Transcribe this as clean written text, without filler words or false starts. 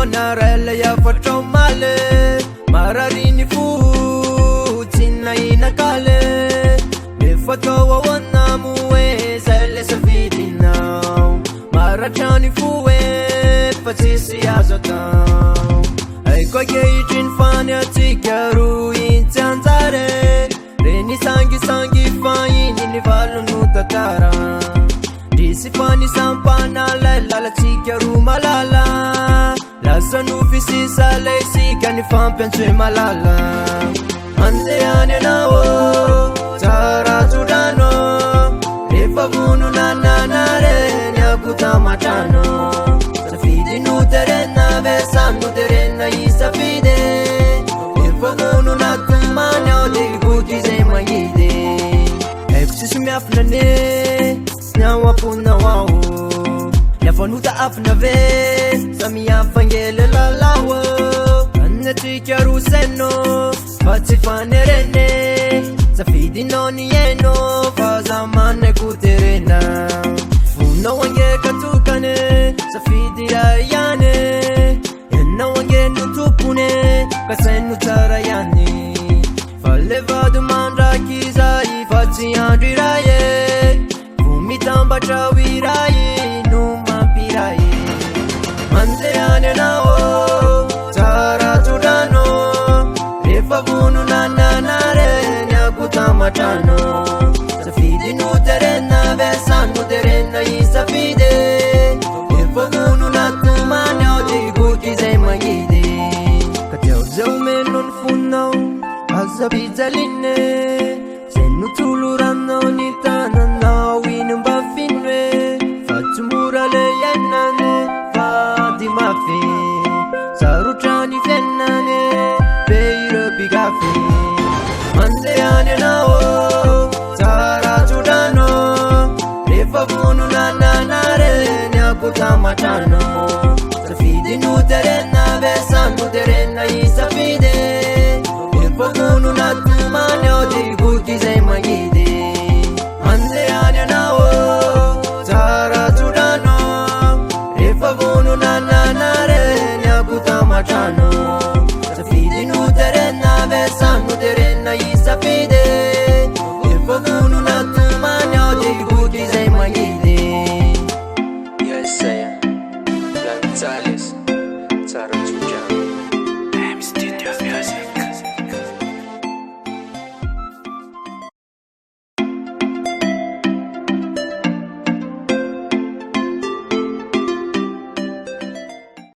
narele ya fatro male mararini fu tinna inakale me fatro wana muwe sele safidina marachani fuwe patisi azota ai koke ichin fanya tikaru intanzare reni sangi fani ni valunu tatara disifani sampana la tikaru malala la sanufisi salesi kanifam pensue malala ande ane nawo tara tudano efavunu nananare nyakuta matano safidi nuterena vesa nuterena isafide efavunu natumanya odigutize mayide efsisumi afnane nyawapuna wao yafanuta afnave samia fangele lalawo anetikaru seno fatifanerene safidi noni yeno fazamane kuterena funo wange katukane safidi ayane ena wange nutupune kasenu tarayani falevadu mandrakizai fati andiraye fumitamba chawiraye numapiraye mandeane nao tara tudano efavunu nananare nyakuta matano safidi nuterena vesa nuterena isafide efavunu natumanya odigutize mayide katyauzeumenon funau azabizaline senutulurano nitanana winumbafinwe fatumurale yenane fatimafe saruchani fenane beire bigafe mandeane nao tara tudano efavunu nananare nyakuta matano safidi nuterena vesa nuterena isafide efavunu natumanya odigutize mayide mandeane nao tara tudano efavunu nananare nyakuta matano safidi nuterena vesa nuterena isafide efavunu natumanya odigutize mayide. Yes, I am.